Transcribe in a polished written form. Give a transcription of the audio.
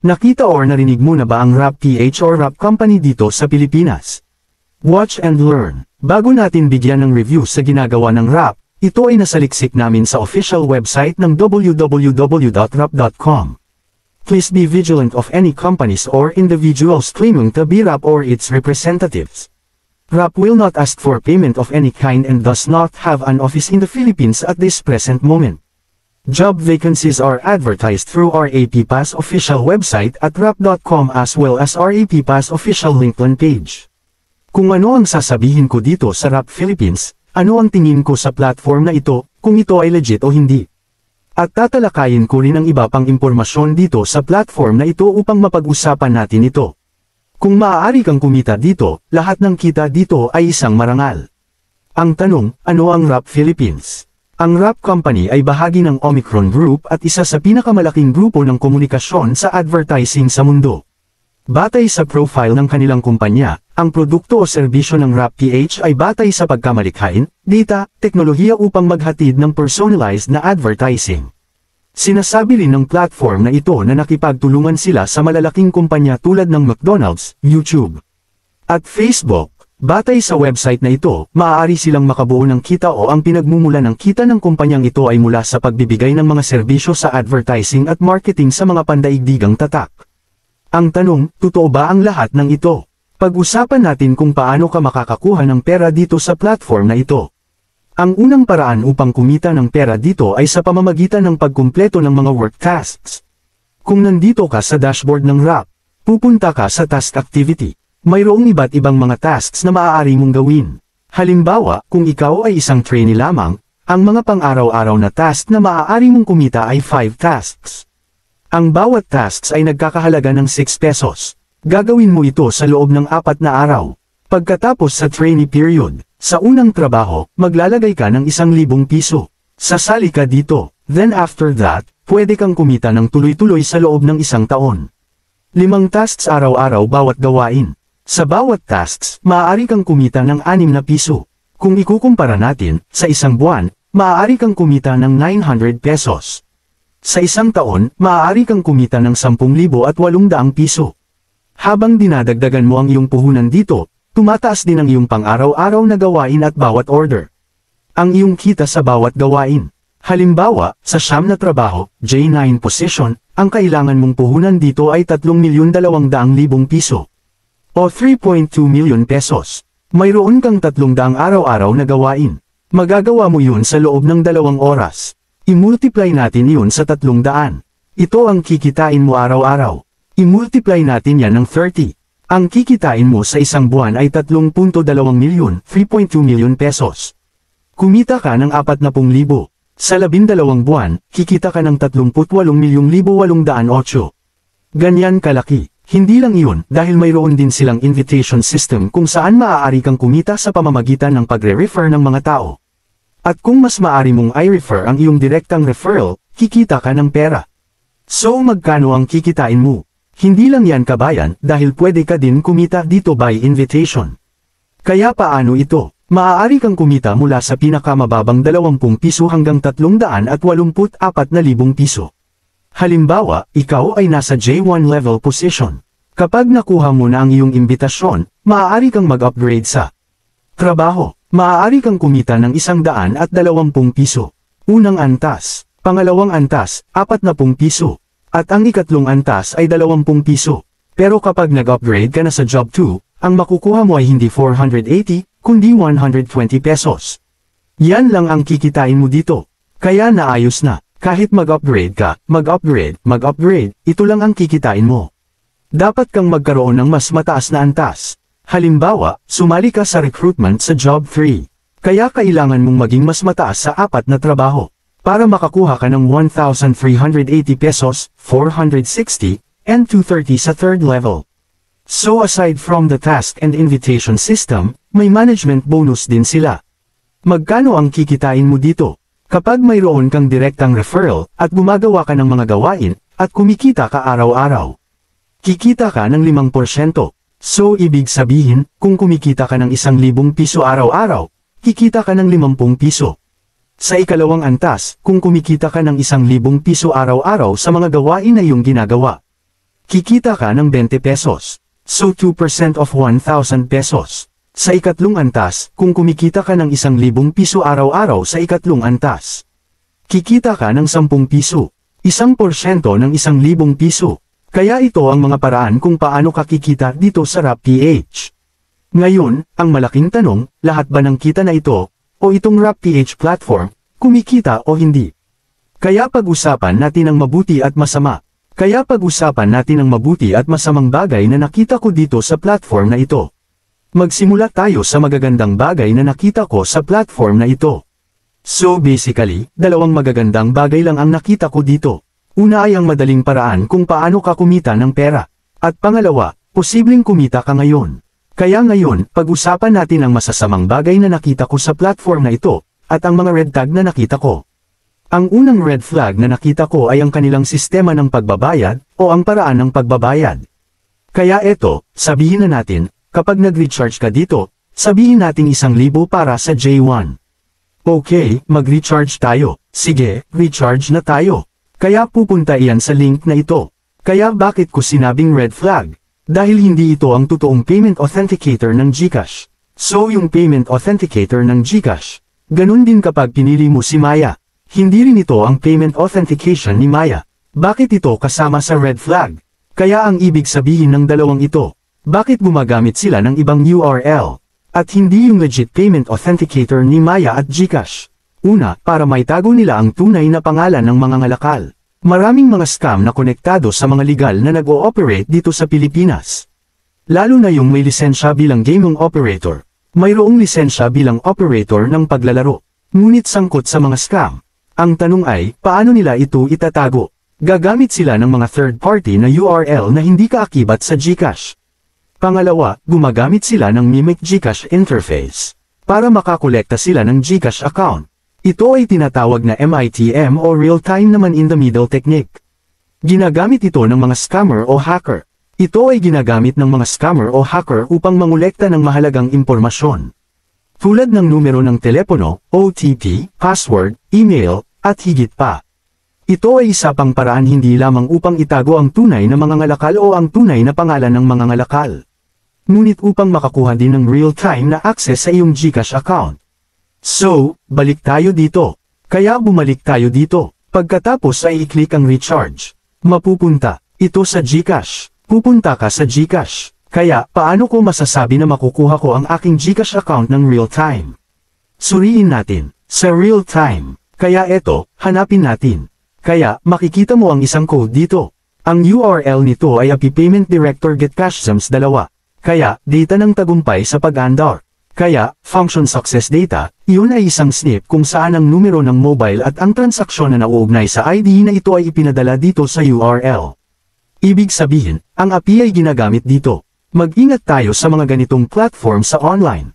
Nakita or narinig mo na ba ang Rap PH or Rap Company dito sa Pilipinas? Watch and learn. Bago natin bigyan ng review sa ginagawa ng Rap, ito ay nasaliksik namin sa official website ng www.rap.com. Please be vigilant of any companies or individuals claiming to be Rap or its representatives. Rap will not ask for payment of any kind and does not have an office in the Philippines at this present moment. Job vacancies are advertised through our AP Pass official website at rap.com as well as our AP Pass official LinkedIn page. Kung ano ang sasabihin ko dito sa Rap Philippines, ano ang tingin ko sa platform na ito, kung ito ay legit o hindi. At tatalakayin ko rin ang iba pang impormasyon dito sa platform na ito upang mapag-usapan natin ito. Kung maaari kang kumita dito, lahat ng kita dito ay isang marangal. Ang tanong, ano ang Rap Philippines? Ang Rap Company ay bahagi ng Omicron Group at isa sa pinakamalaking grupo ng komunikasyon sa advertising sa mundo. Batay sa profile ng kanilang kumpanya, ang produkto o serbisyo ng Rap PH ay batay sa pagkamalikhain, data, teknolohiya upang maghatid ng personalized na advertising. Sinasabi rin ng platform na ito na nakipagtulungan sila sa malalaking kumpanya tulad ng McDonald's, YouTube, at Facebook. Batay sa website na ito, maaari silang makabuo ng kita o ang pinagmumula ng kita ng kumpanyang ito ay mula sa pagbibigay ng mga serbisyo sa advertising at marketing sa mga pandaigdigang tatak. Ang tanong, totoo ba ang lahat ng ito? Pag-usapan natin kung paano ka makakakuha ng pera dito sa platform na ito. Ang unang paraan upang kumita ng pera dito ay sa pamamagitan ng pagkumpleto ng mga work tasks. Kung nandito ka sa dashboard ng Rap, pupunta ka sa task activity. Mayroong iba't ibang mga tasks na maaari mong gawin. Halimbawa, kung ikaw ay isang trainee lamang, ang mga pang-araw-araw na task na maaari mong kumita ay 5 tasks. Ang bawat tasks ay nagkakahalaga ng 6 pesos. Gagawin mo ito sa loob ng 4 na araw. Pagkatapos sa trainee period, sa unang trabaho, maglalagay ka ng 1,000 piso. Sasali ka dito. Then after that, pwede kang kumita ng tuloy-tuloy sa loob ng 1 taon. 5 tasks araw-araw bawat gawain. Sa bawat tasks, maaari kang kumita ng 6 na piso. Kung ikukumpara natin, sa isang buwan, maaari kang kumita ng 900 pesos. Sa isang taon, maaari kang kumita ng 10,800 piso. Habang dinadagdagan mo ang iyong puhunan dito, tumataas din ang iyong pang-araw-araw na gawain at bawat order. Ang iyong kita sa bawat gawain. Halimbawa, sa siyam na trabaho, J9 position, ang kailangan mong puhunan dito ay 3,200,000 piso. O 3.2 million pesos. Mayroon kang 300 araw-araw na gawain. Magagawa mo yun sa loob ng 2 oras. I-multiply natin yun sa 300. Ito ang kikitain mo araw-araw. I-multiply natin yan ng 30. Ang kikitain mo sa isang buwan ay 3.2 milyon, 3.2 million pesos. Kumita ka ng 40,000. Sa 12 buwan, kikita ka ng 38,808. Ganyan kalaki. Hindi lang iyon, dahil mayroon din silang invitation system kung saan maaari kang kumita sa pamamagitan ng pagre-refer ng mga tao. At kung mas maaari mong i-refer ang iyong direktang referral, kikita ka ng pera. So magkano ang kikitain mo? Hindi lang yan kabayan, dahil pwede ka din kumita dito by invitation. Kaya paano ito? Maaari kang kumita mula sa pinakamababang 20 piso hanggang 384,000 piso. Halimbawa, ikaw ay nasa J1 level position. Kapag nakuha mo na ang iyong imbitasyon, maaari kang mag-upgrade sa trabaho. Maaari kang kumita ng 120 piso. Unang antas, pangalawang antas, 40 piso. At ang ikatlong antas ay 20 piso. Pero kapag nag-upgrade ka na sa job 2, ang makukuha mo ay hindi 480, kundi 120 pesos. Yan lang ang kikitain mo dito. Kaya naayos na. Kahit mag-upgrade ka, mag-upgrade, ito lang ang kikitain mo. Dapat kang magkaroon ng mas mataas na antas. Halimbawa, sumali ka sa recruitment sa job 3. Kaya kailangan mong maging mas mataas sa 4 na trabaho. Para makakuha ka ng 1,380 pesos, 460, and 230 sa 3rd level. So aside from the task and invitation system, may management bonus din sila. Magkano ang kikitain mo dito? Kapag mayroon kang direktang referral, at gumagawa ka ng mga gawain, at kumikita ka araw-araw, kikita ka ng 5%. So ibig sabihin, kung kumikita ka ng 1,000 piso araw-araw, kikita ka ng 50 piso. Sa ikalawang antas, kung kumikita ka ng 1,000 piso araw-araw sa mga gawain na iyong ginagawa, kikita ka ng 20 pesos. So 2% of 1,000 pesos. Sa ikatlong antas, kung kumikita ka ng 1,000 piso araw-araw sa ikatlong antas, kikita ka ng 10 piso. 1% ng 1,000 piso. Kaya ito ang mga paraan kung paano ka kikita dito sa RapPH. Ngayon, ang malaking tanong, lahat ba ng kita na ito, o itong RapPH platform, kumikita o hindi? Kaya pag-usapan natin ang mabuti at masama. Kaya pag-usapan natin ang mabuti at masamang bagay na nakita ko dito sa platform na ito. Magsimula tayo sa magagandang bagay na nakita ko sa platform na ito. So basically, dalawang magagandang bagay lang ang nakita ko dito. Una ay ang madaling paraan kung paano ka kumita ng pera. At pangalawa, posibleng kumita ka ngayon. Kaya ngayon, pag-usapan natin ang masasamang bagay na nakita ko sa platform na ito, at ang mga red tag na nakita ko. Ang unang red flag na nakita ko ay ang kanilang sistema ng pagbabayad, o ang paraan ng pagbabayad. Kaya eto, sabihin na natin, kapag nag-recharge ka dito, sabihin natin 1,000 para sa J1. Okay, mag-recharge tayo. Sige, recharge na tayo. Kaya pupunta iyan sa link na ito. Kaya bakit ko sinabing red flag? Dahil hindi ito ang totoong payment authenticator ng GCash. So yung payment authenticator ng GCash. Ganun din kapag pinili mo si Maya. Hindi rin ito ang payment authentication ni Maya. Bakit ito kasama sa red flag? Kaya ang ibig sabihin ng dalawang ito, bakit gumagamit sila ng ibang URL? At hindi yung legit payment authenticator ni Maya at GCash. Una, para maitago nila ang tunay na pangalan ng mga ngalakal. Maraming mga scam na konektado sa mga legal na nag-ooperate dito sa Pilipinas. Lalo na yung may lisensya bilang gaming operator. Mayroong lisensya bilang operator ng paglalaro. Ngunit sangkot sa mga scam. Ang tanong ay, paano nila ito itatago? Gagamit sila ng mga third-party na URL na hindi kaakibat sa GCash. Pangalawa, gumagamit sila ng Mimic GCash interface. Para makakolekta sila ng GCash account. Ito ay tinatawag na MITM o Real-Time Naman in the Middle Technique. Ginagamit ito ng mga scammer o hacker. Ito ay ginagamit ng mga scammer o hacker upang mangolekta ng mahalagang impormasyon. Tulad ng numero ng telepono, OTP, password, email, at higit pa. Ito ay isa pang paraan hindi lamang upang itago ang tunay na mga ngalakal o ang tunay na pangalan ng mga ngalakal. Ngunit upang makakuha din ng real-time na access sa iyong GCash account. So, balik tayo dito. Kaya bumalik tayo dito. Pagkatapos ay i-click ang recharge. Mapupunta ito sa GCash. Pupunta ka sa GCash. Kaya, paano ko masasabi na makukuha ko ang aking GCash account ng real time? Suriin natin. Sa real time. Kaya eto, hanapin natin. Kaya, makikita mo ang isang code dito. Ang URL nito ay API Payment Director GetCashSums 2. Kaya, data ng tagumpay sa pag-andar. Kaya, function success data, iyon ay isang snip kung saan ang numero ng mobile at ang transaksyon na nauugnay sa ID na ito ay ipinadala dito sa URL. Ibig sabihin, ang API ay ginagamit dito. Mag-ingat tayo sa mga ganitong platform sa online.